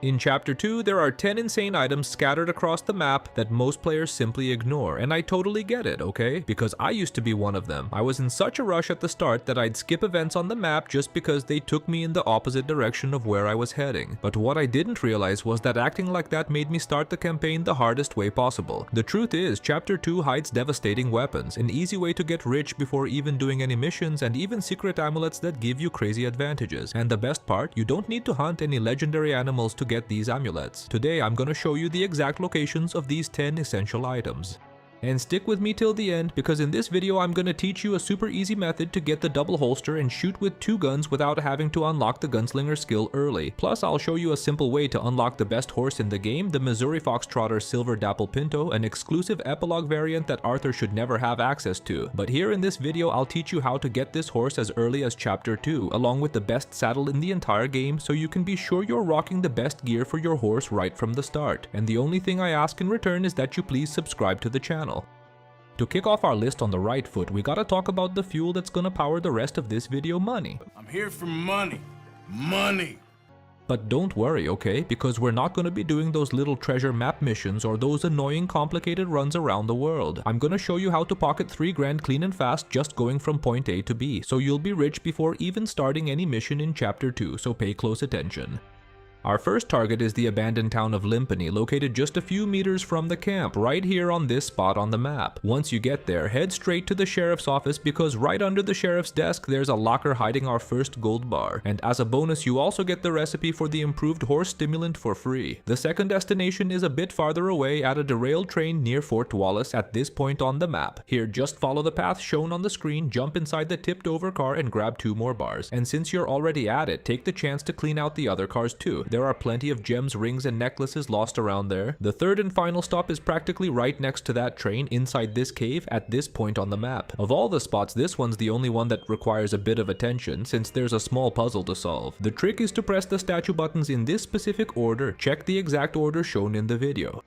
In Chapter 2, there are 10 insane items scattered across the map that most players simply ignore, and I totally get it, okay? Because I used to be one of them. I was in such a rush at the start that I'd skip events on the map just because they took me in the opposite direction of where I was heading. But what I didn't realize was that acting like that made me start the campaign the hardest way possible. The truth is, Chapter 2 hides devastating weapons, an easy way to get rich before even doing any missions, and even secret amulets that give you crazy advantages. And the best part, you don't need to hunt any legendary animals to get these amulets. Today I'm gonna show you the exact locations of these 10 essential items. And stick with me till the end, because in this video I'm gonna teach you a super easy method to get the double holster and shoot with 2 guns without having to unlock the gunslinger skill early. Plus I'll show you a simple way to unlock the best horse in the game, the Missouri Foxtrotter Silver Dapple Pinto, an exclusive epilogue variant that Arthur should never have access to. But here in this video I'll teach you how to get this horse as early as Chapter 2, along with the best saddle in the entire game, so you can be sure you're rocking the best gear for your horse right from the start. And the only thing I ask in return is that you please subscribe to the channel. To kick off our list on the right foot, we gotta talk about the fuel that's gonna power the rest of this video: money. I'm here for money. Money! But don't worry, okay? Because we're not gonna be doing those little treasure map missions or those annoying complicated runs around the world. I'm gonna show you how to pocket 3 grand clean and fast just going from point A to B, so you'll be rich before even starting any mission in Chapter 2, so pay close attention. Our first target is the abandoned town of Limpany, located just a few meters from the camp, right here on this spot on the map. Once you get there, head straight to the sheriff's office, because right under the sheriff's desk there's a locker hiding our first gold bar. And as a bonus, you also get the recipe for the improved horse stimulant for free. The second destination is a bit farther away at a derailed train near Fort Wallace at this point on the map. Here, just follow the path shown on the screen, jump inside the tipped over car and grab 2 more bars. And since you're already at it, take the chance to clean out the other cars too. There are plenty of gems, rings, and necklaces lost around there. The third and final stop is practically right next to that train inside this cave at this point on the map. Of all the spots, this one's the only one that requires a bit of attention, since there's a small puzzle to solve. The trick is to press the statue buttons in this specific order. Check the exact order shown in the video.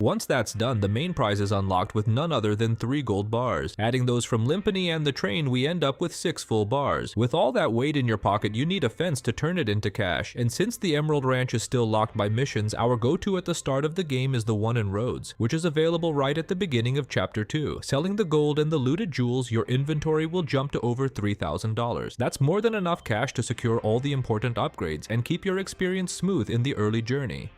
Once that's done, the main prize is unlocked with none other than 3 gold bars. Adding those from Limpany and the train, we end up with 6 full bars. With all that weight in your pocket, you need a fence to turn it into cash. And since the Emerald Ranch is still locked by missions, our go-to at the start of the game is the one in Rhodes, which is available right at the beginning of Chapter 2. Selling the gold and the looted jewels, your inventory will jump to over $3,000. That's more than enough cash to secure all the important upgrades and keep your experience smooth in the early journey.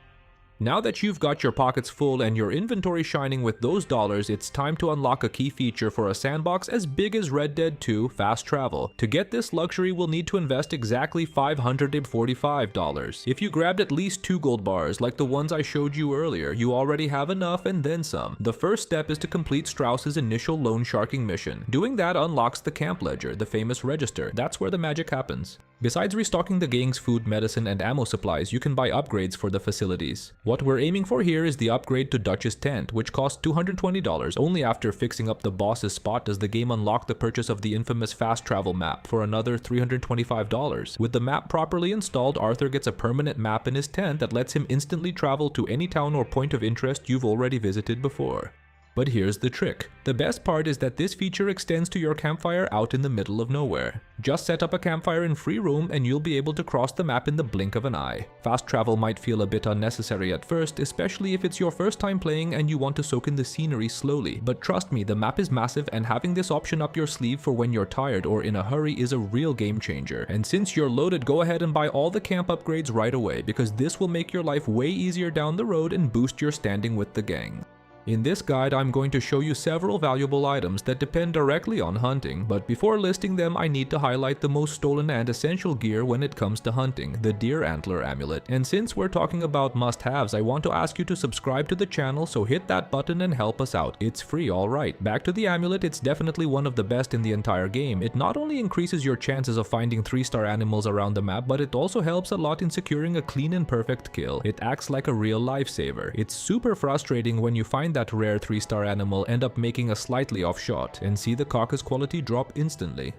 Now that you've got your pockets full and your inventory shining with those dollars, it's time to unlock a key feature for a sandbox as big as Red Dead 2, Fast Travel. To get this luxury, we'll need to invest exactly $545. If you grabbed at least 2 gold bars, like the ones I showed you earlier, you already have enough and then some. The first step is to complete Strauss's initial loan sharking mission. Doing that unlocks the camp ledger, the famous register. That's where the magic happens. Besides restocking the gang's food, medicine, and ammo supplies, you can buy upgrades for the facilities. What we're aiming for here is the upgrade to Dutch's tent, which costs $220. Only after fixing up the boss's spot does the game unlock the purchase of the infamous fast travel map for another $325. With the map properly installed, Arthur gets a permanent map in his tent that lets him instantly travel to any town or point of interest you've already visited before. But here's the trick. The best part is that this feature extends to your campfire out in the middle of nowhere. Just set up a campfire in free roam and you'll be able to cross the map in the blink of an eye. Fast travel might feel a bit unnecessary at first, especially if it's your first time playing and you want to soak in the scenery slowly. But trust me, the map is massive, and having this option up your sleeve for when you're tired or in a hurry is a real game changer. And since you're loaded, go ahead and buy all the camp upgrades right away, because this will make your life way easier down the road and boost your standing with the gang. In this guide, I'm going to show you several valuable items that depend directly on hunting, but before listing them, I need to highlight the most stolen and essential gear when it comes to hunting, the deer antler amulet. And since we're talking about must-haves, I want to ask you to subscribe to the channel, so hit that button and help us out. It's free, alright. Back to the amulet, it's definitely one of the best in the entire game. It not only increases your chances of finding 3-star animals around the map, but it also helps a lot in securing a clean and perfect kill. It acts like a real lifesaver. It's super frustrating when you find that rare 3-star animal, end up making a slightly off shot, and see the carcass quality drop instantly.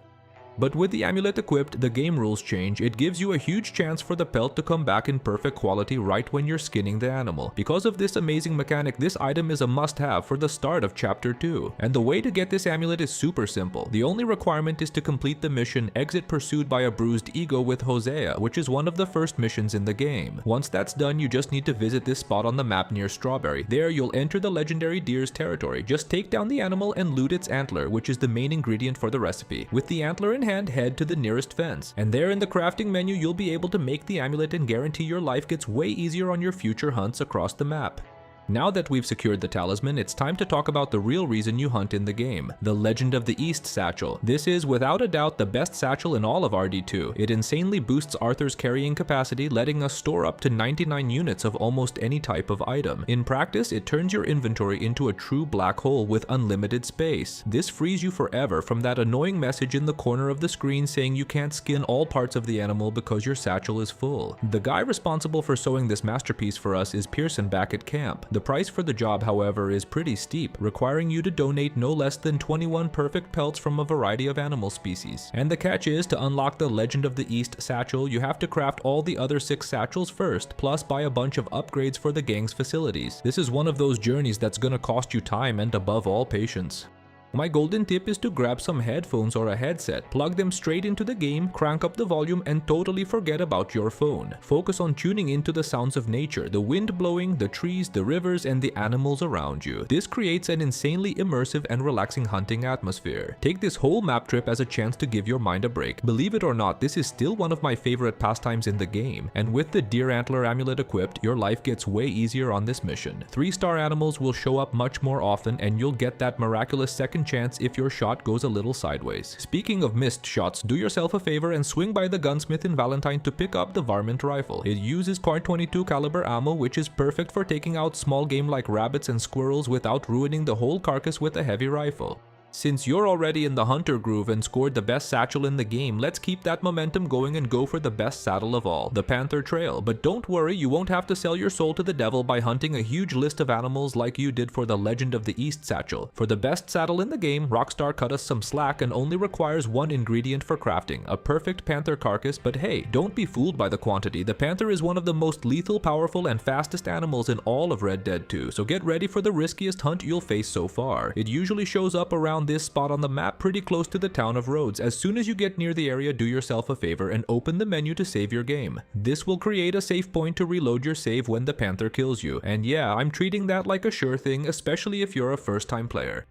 But with the amulet equipped, the game rules change. It gives you a huge chance for the pelt to come back in perfect quality right when you're skinning the animal. Because of this amazing mechanic, this item is a must-have for the start of Chapter 2. And the way to get this amulet is super simple. The only requirement is to complete the mission Exit Pursued by a Bruised Ego with Hosea, which is one of the first missions in the game. Once that's done, you just need to visit this spot on the map near Strawberry. There you'll enter the legendary deer's territory. Just take down the animal and loot its antler, which is the main ingredient for the recipe. With the antler in hand, head to the nearest fence. And there in the crafting menu, you'll be able to make the amulet and guarantee your life gets way easier on your future hunts across the map. Now that we've secured the talisman, it's time to talk about the real reason you hunt in the game, the Legend of the East satchel. This is without a doubt the best satchel in all of RD2. It insanely boosts Arthur's carrying capacity, letting us store up to 99 units of almost any type of item. In practice, it turns your inventory into a true black hole with unlimited space. This frees you forever from that annoying message in the corner of the screen saying you can't skin all parts of the animal because your satchel is full. The guy responsible for sewing this masterpiece for us is Pearson back at camp. The price for the job, however, is pretty steep, requiring you to donate no less than 21 perfect pelts from a variety of animal species. And the catch is, to unlock the Legend of the East satchel, you have to craft all the other 6 satchels first, plus buy a bunch of upgrades for the gang's facilities. This is one of those journeys that's gonna cost you time and above all patience. My golden tip is to grab some headphones or a headset, plug them straight into the game, crank up the volume, and totally forget about your phone. Focus on tuning into the sounds of nature, the wind blowing, the trees, the rivers, and the animals around you. This creates an insanely immersive and relaxing hunting atmosphere. Take this whole map trip as a chance to give your mind a break. Believe it or not, this is still one of my favorite pastimes in the game, and with the deer antler amulet equipped, your life gets way easier on this mission. 3-star animals will show up much more often, and you'll get that miraculous second chance if your shot goes a little sideways. Speaking of missed shots, do yourself a favor and swing by the gunsmith in Valentine to pick up the varmint rifle. It uses .22 caliber ammo, which is perfect for taking out small game like rabbits and squirrels without ruining the whole carcass with a heavy rifle. Since you're already in the hunter groove and scored the best satchel in the game, let's keep that momentum going and go for the best saddle of all, the Panther Trail. But don't worry, you won't have to sell your soul to the devil by hunting a huge list of animals like you did for the Legend of the East satchel. For the best saddle in the game, Rockstar cut us some slack and only requires one ingredient for crafting, a perfect panther carcass. But hey, don't be fooled by the quantity. The panther is one of the most lethal, powerful, and fastest animals in all of Red Dead 2, so get ready for the riskiest hunt you'll face so far. It usually shows up around this spot on the map pretty close to the town of Rhodes. As soon as you get near the area, do yourself a favor and open the menu to save your game. This will create a save point to reload your save when the panther kills you. And yeah, I'm treating that like a sure thing, especially if you're a first-time player.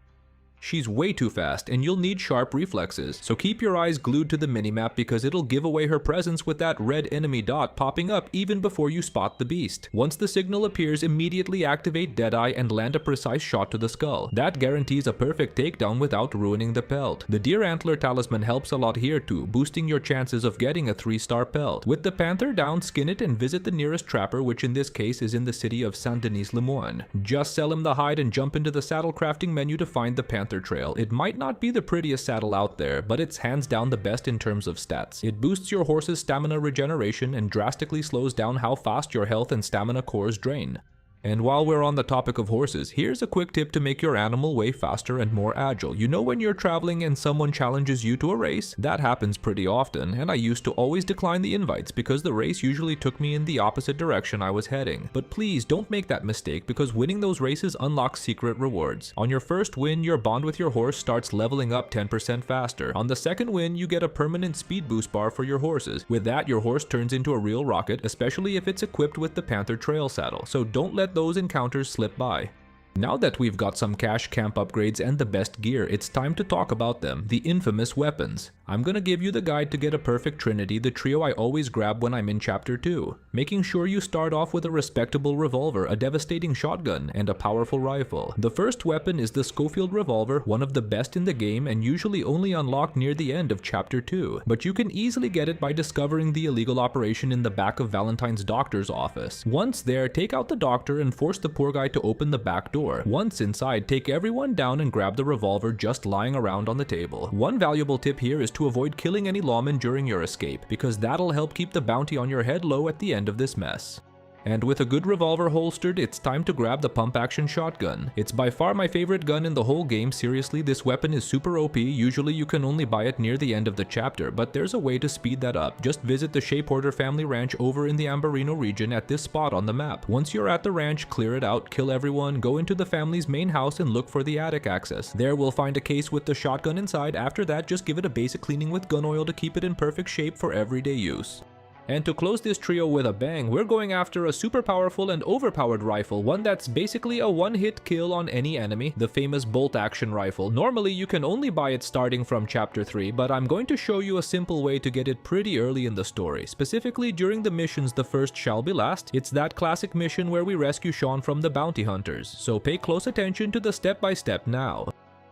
She's way too fast and you'll need sharp reflexes, so keep your eyes glued to the minimap because it'll give away her presence with that red enemy dot popping up even before you spot the beast. Once the signal appears, immediately activate Deadeye and land a precise shot to the skull. That guarantees a perfect takedown without ruining the pelt. The deer antler talisman helps a lot here too, boosting your chances of getting a 3-star pelt. With the panther down, skin it and visit the nearest trapper, which in this case is in the city of Saint-Denis-le-Moine. Just sell him the hide and jump into the saddle crafting menu to find the panther trail. It might not be the prettiest saddle out there, but it's hands down the best in terms of stats. It boosts your horse's stamina regeneration and drastically slows down how fast your health and stamina cores drain. And while we're on the topic of horses, here's a quick tip to make your animal way faster and more agile. You know when you're traveling and someone challenges you to a race? That happens pretty often, and I used to always decline the invites because the race usually took me in the opposite direction I was heading. But please don't make that mistake because winning those races unlocks secret rewards. On your first win, your bond with your horse starts leveling up 10% faster. On the second win, you get a permanent speed boost bar for your horses. With that, your horse turns into a real rocket, especially if it's equipped with the Panther Trail saddle. So don't let those encounters slip by. Now that we've got some cash camp upgrades and the best gear, it's time to talk about them, the infamous weapons. I'm gonna give you the guide to get a perfect trinity, the trio I always grab when I'm in Chapter 2. Making sure you start off with a respectable revolver, a devastating shotgun, and a powerful rifle. The first weapon is the Schofield revolver, one of the best in the game and usually only unlocked near the end of Chapter 2. But you can easily get it by discovering the illegal operation in the back of Valentine's doctor's office. Once there, take out the doctor and force the poor guy to open the back door. Once inside, take everyone down and grab the revolver just lying around on the table. One valuable tip here is to avoid killing any lawmen during your escape, because that'll help keep the bounty on your head low at the end of this mess. And with a good revolver holstered, it's time to grab the pump-action shotgun. It's by far my favorite gun in the whole game. Seriously, this weapon is super OP. Usually you can only buy it near the end of the chapter, but there's a way to speed that up. Just visit the Shea Porter family ranch over in the Ambarino region at this spot on the map. Once you're at the ranch, clear it out, kill everyone, go into the family's main house and look for the attic access. There we'll find a case with the shotgun inside. After that, just give it a basic cleaning with gun oil to keep it in perfect shape for everyday use. And to close this trio with a bang, we're going after a super powerful and overpowered rifle, one that's basically a one-hit kill on any enemy, the famous bolt-action rifle. Normally you can only buy it starting from chapter 3, but I'm going to show you a simple way to get it pretty early in the story. Specifically during the missions The First Shall Be Last, it's that classic mission where we rescue Sean from the bounty hunters, so pay close attention to the step-by-step now.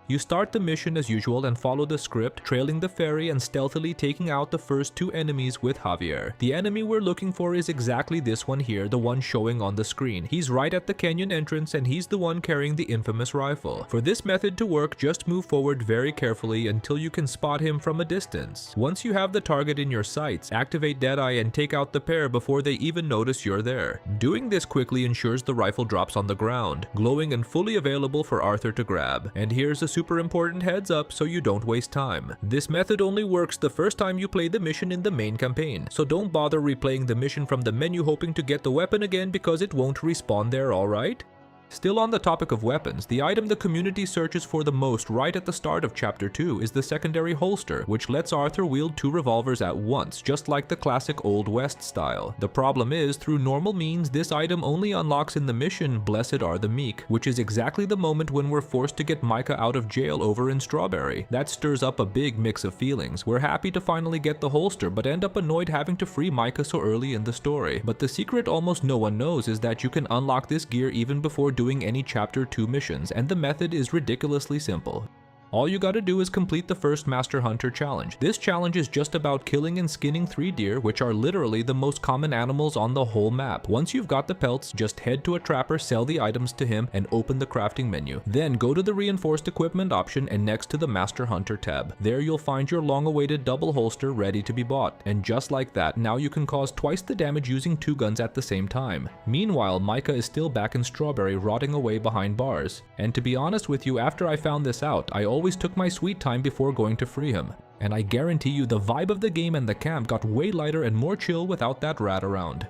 You start the mission as usual and follow the script, trailing the ferry and stealthily taking out the first 2 enemies with Javier. The enemy we're looking for is exactly this one here, the one showing on the screen. He's right at the canyon entrance and he's the one carrying the infamous rifle. For this method to work, just move forward very carefully until you can spot him from a distance. Once you have the target in your sights, activate Deadeye and take out the pair before they even notice you're there. Doing this quickly ensures the rifle drops on the ground, glowing and fully available for Arthur to grab. And here's a super important heads up so you don't waste time. This method only works the first time you play the mission in the main campaign, so don't bother replaying the mission from the menu hoping to get the weapon again because it won't respawn there, alright? Still on the topic of weapons, the item the community searches for the most right at the start of Chapter 2 is the secondary holster, which lets Arthur wield 2 revolvers at once, just like the classic Old West style. The problem is, through normal means, this item only unlocks in the mission Blessed Are the Meek, which is exactly the moment when we're forced to get Micah out of jail over in Strawberry. That stirs up a big mix of feelings. We're happy to finally get the holster, but end up annoyed having to free Micah so early in the story. But the secret almost no one knows is that you can unlock this gear even before doing any Chapter 2 missions, and the method is ridiculously simple. All you gotta do is complete the first Master Hunter challenge. This challenge is just about killing and skinning 3 deer, which are literally the most common animals on the whole map. Once you've got the pelts, just head to a trapper, sell the items to him, and open the crafting menu. Then go to the reinforced equipment option and next to the Master Hunter tab. There you'll find your long-awaited double holster ready to be bought. And just like that, now you can cause twice the damage using 2 guns at the same time. Meanwhile, Micah is still back in Strawberry rotting away behind bars. And to be honest with you, after I found this out, I always took my sweet time before going to free him. And I guarantee you the vibe of the game and the camp got way lighter and more chill without that rat around.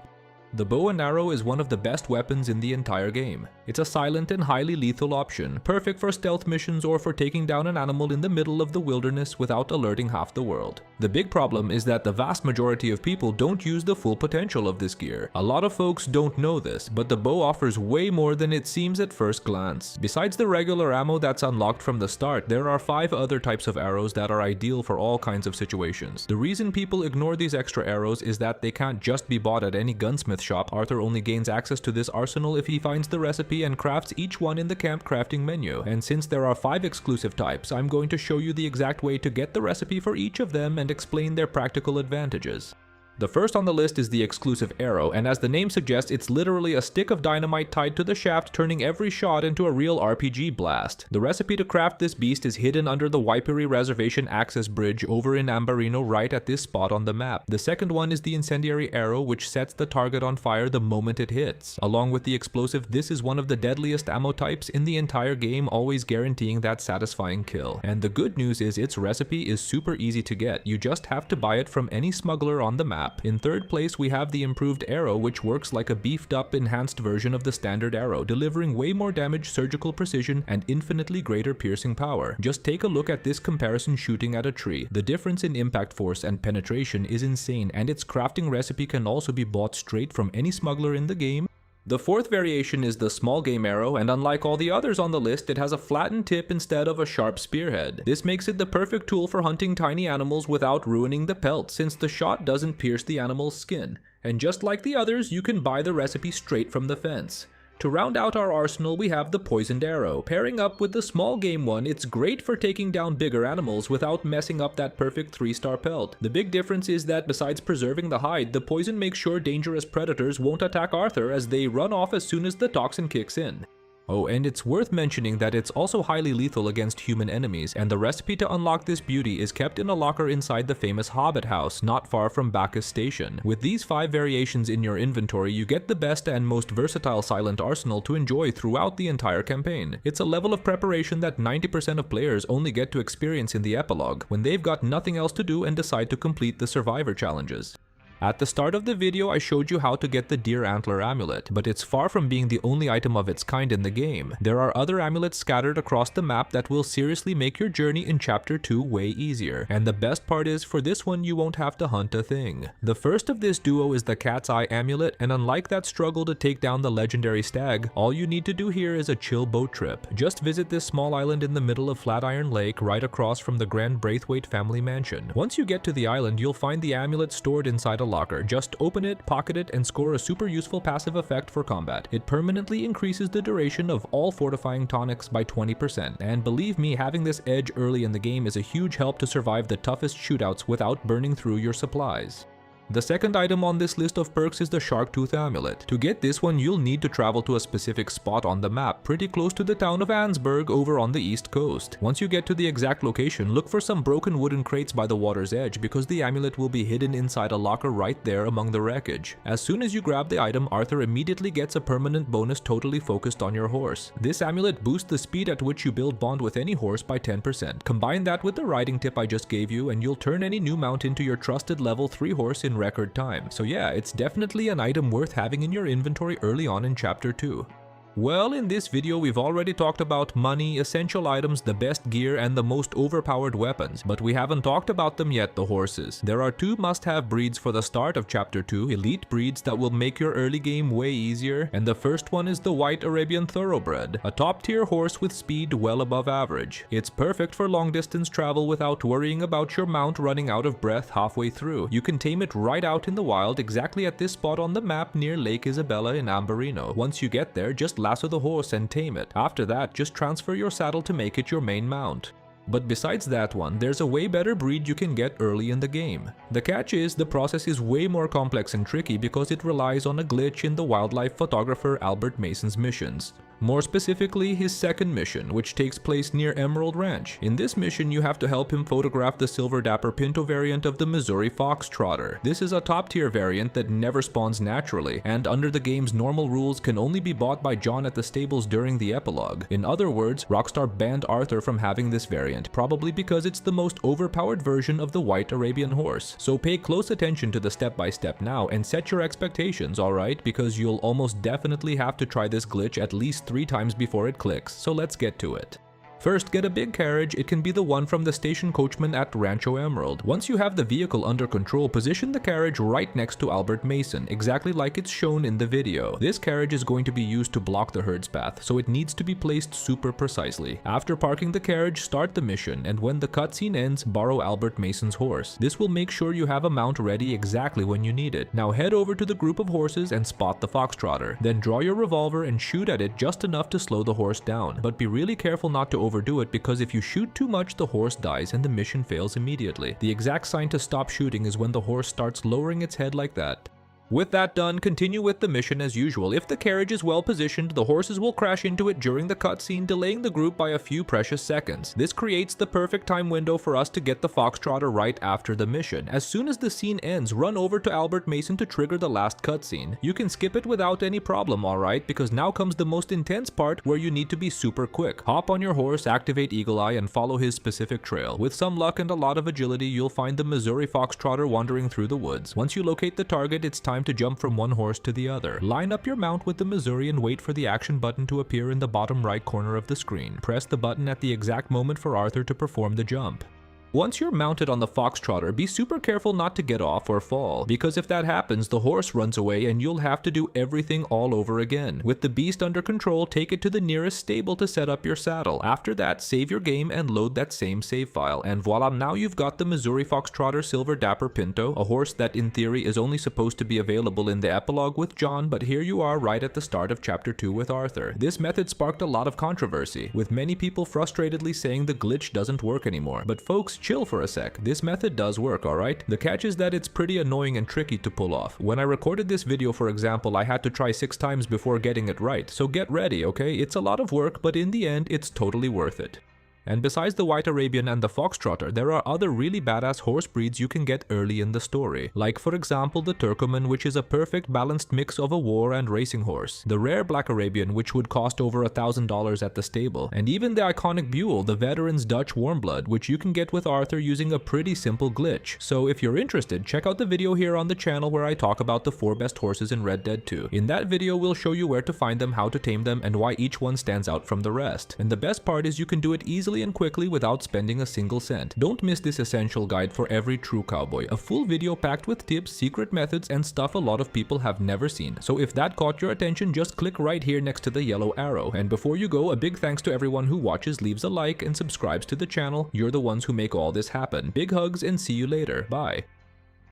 The bow and arrow is one of the best weapons in the entire game. It's a silent and highly lethal option, perfect for stealth missions or for taking down an animal in the middle of the wilderness without alerting half the world. The big problem is that the vast majority of people don't use the full potential of this gear. A lot of folks don't know this, but the bow offers way more than it seems at first glance. Besides the regular ammo that's unlocked from the start, there are 5 other types of arrows that are ideal for all kinds of situations. The reason people ignore these extra arrows is that they can't just be bought at any gunsmith shop. Arthur only gains access to this arsenal if he finds the recipe and crafts each one in the camp crafting menu. And since there are 5 exclusive types, I'm going to show you the exact way to get the recipe for each of them and explain their practical advantages. The first on the list is the exclusive arrow, and as the name suggests, it's literally a stick of dynamite tied to the shaft, turning every shot into a real RPG blast. The recipe to craft this beast is hidden under the Waipiri Reservation access bridge over in Ambarino right at this spot on the map. The second one is the incendiary arrow, which sets the target on fire the moment it hits. Along with the explosive, this is one of the deadliest ammo types in the entire game, always guaranteeing that satisfying kill. And the good news is its recipe is super easy to get. You just have to buy it from any smuggler on the map. In third place, we have the improved arrow, which works like a beefed up enhanced version of the standard arrow, delivering way more damage, surgical precision, and infinitely greater piercing power. Just take a look at this comparison shooting at a tree. The difference in impact force and penetration is insane, and its crafting recipe can also be bought straight from any smuggler in the game. The fourth variation is the small game arrow, and unlike all the others on the list, it has a flattened tip instead of a sharp spearhead. This makes it the perfect tool for hunting tiny animals without ruining the pelt, since the shot doesn't pierce the animal's skin. And just like the others, you can buy the recipe straight from the fence. To round out our arsenal, we have the poisoned arrow. Pairing up with the small game one, it's great for taking down bigger animals without messing up that perfect 3-star pelt. The big difference is that besides preserving the hide, the poison makes sure dangerous predators won't attack Arthur as they run off as soon as the toxin kicks in. Oh, and it's worth mentioning that it's also highly lethal against human enemies, and the recipe to unlock this beauty is kept in a locker inside the famous Hobbit house, not far from Bacchus Station. With these 5 variations in your inventory, you get the best and most versatile silent arsenal to enjoy throughout the entire campaign. It's a level of preparation that 90% of players only get to experience in the epilogue, when they've got nothing else to do and decide to complete the survivor challenges. At the start of the video, I showed you how to get the deer antler amulet, but it's far from being the only item of its kind in the game. There are other amulets scattered across the map that will seriously make your journey in Chapter 2 way easier. And the best part is, for this one you won't have to hunt a thing. The first of this duo is the Cat's Eye amulet, and unlike that struggle to take down the legendary stag, all you need to do here is a chill boat trip. Just visit this small island in the middle of Flatiron Lake, right across from the Grand Braithwaite family mansion. Once you get to the island, you'll find the amulet stored inside a locker. Just open it, pocket it, and score a super useful passive effect for combat. It permanently increases the duration of all fortifying tonics by 20%, and believe me, having this edge early in the game is a huge help to survive the toughest shootouts without burning through your supplies. The second item on this list of perks is the Shark Tooth amulet. To get this one, you'll need to travel to a specific spot on the map, pretty close to the town of Ansburg over on the east coast. Once you get to the exact location, look for some broken wooden crates by the water's edge, because the amulet will be hidden inside a locker right there among the wreckage. As soon as you grab the item, Arthur immediately gets a permanent bonus totally focused on your horse. This amulet boosts the speed at which you build bond with any horse by 10%. Combine that with the riding tip I just gave you, and you'll turn any new mount into your trusted level 3 horse in record time. So yeah, it's definitely an item worth having in your inventory early on in Chapter 2. Well, in this video we've already talked about money, essential items, the best gear, and the most overpowered weapons, but we haven't talked about them yet, the horses. There are 2 must-have breeds for the start of Chapter 2, elite breeds that will make your early game way easier, and the first one is the White Arabian Thoroughbred, a top-tier horse with speed well above average. It's perfect for long-distance travel without worrying about your mount running out of breath halfway through. You can tame it right out in the wild, exactly at this spot on the map near Lake Isabella in Ambarino. Once you get there, just lasso the horse and tame it. After that, just transfer your saddle to make it your main mount. But besides that one, there's a way better breed you can get early in the game. The catch is, the process is way more complex and tricky because it relies on a glitch in the wildlife photographer Albert Mason's missions. More specifically, his second mission, which takes place near Emerald Ranch. In this mission, you have to help him photograph the Silver Dapper Pinto variant of the Missouri Foxtrotter. This is a top-tier variant that never spawns naturally, and under the game's normal rules can only be bought by John at the stables during the epilogue. In other words, Rockstar banned Arthur from having this variant, probably because it's the most overpowered version of the White Arabian horse. So pay close attention to the step-by-step now and set your expectations, alright? Because you'll almost definitely have to try this glitch at least 3 times before it clicks, so let's get to it. First, get a big carriage. It can be the one from the station coachman at Rancho Emerald. Once you have the vehicle under control, position the carriage right next to Albert Mason, exactly like it's shown in the video. This carriage is going to be used to block the herd's path, so it needs to be placed super precisely. After parking the carriage, start the mission, and when the cutscene ends, borrow Albert Mason's horse. This will make sure you have a mount ready exactly when you need it. Now head over to the group of horses and spot the Foxtrotter. Then draw your revolver and shoot at it just enough to slow the horse down. But be really careful not to overdo it, because if you shoot too much, the horse dies and the mission fails immediately. The exact sign to stop shooting is when the horse starts lowering its head like that. With that done, continue with the mission as usual. If the carriage is well positioned, the horses will crash into it during the cutscene, delaying the group by a few precious seconds. This creates the perfect time window for us to get the Foxtrotter right after the mission. As soon as the scene ends, run over to Albert Mason to trigger the last cutscene. You can skip it without any problem, alright, because now comes the most intense part where you need to be super quick. Hop on your horse, activate Eagle Eye, and follow his specific trail. With some luck and a lot of agility, you'll find the Missouri Foxtrotter wandering through the woods. Once you locate the target, it's time to jump from one horse to the other. Line up your mount with the Missouri and wait for the action button to appear in the bottom right corner of the screen. Press the button at the exact moment for Arthur to perform the jump. Once you're mounted on the Foxtrotter, be super careful not to get off or fall, because if that happens, the horse runs away and you'll have to do everything all over again. With the beast under control, take it to the nearest stable to set up your saddle. After that, save your game and load that same save file, and voila, now you've got the Missouri Foxtrotter Silver Dapper Pinto, a horse that in theory is only supposed to be available in the epilogue with John, but here you are right at the start of Chapter 2 with Arthur. This method sparked a lot of controversy, with many people frustratedly saying the glitch doesn't work anymore, but folks, chill for a sec. This method does work, alright? The catch is that it's pretty annoying and tricky to pull off. When I recorded this video, for example, I had to try 6 times before getting it right, so get ready, okay? It's a lot of work, but in the end, it's totally worth it. And besides the White Arabian and the Foxtrotter, there are other really badass horse breeds you can get early in the story. Like for example the Turkoman, which is a perfect balanced mix of a war and racing horse. The rare Black Arabian, which would cost over $1,000 at the stable. And even the iconic Buell, the veteran's Dutch Warmblood, which you can get with Arthur using a pretty simple glitch. So if you're interested, check out the video here on the channel where I talk about the 4 best horses in Red Dead 2. In that video we'll show you where to find them, how to tame them, and why each one stands out from the rest. And the best part is you can do it easily and quickly without spending a single cent. Don't miss this essential guide for every true cowboy. A full video packed with tips, secret methods, and stuff a lot of people have never seen. So if that caught your attention, just click right here next to the yellow arrow. And before you go, a big thanks to everyone who watches, leaves a like, and subscribes to the channel. You're the ones who make all this happen. Big hugs and see you later. Bye.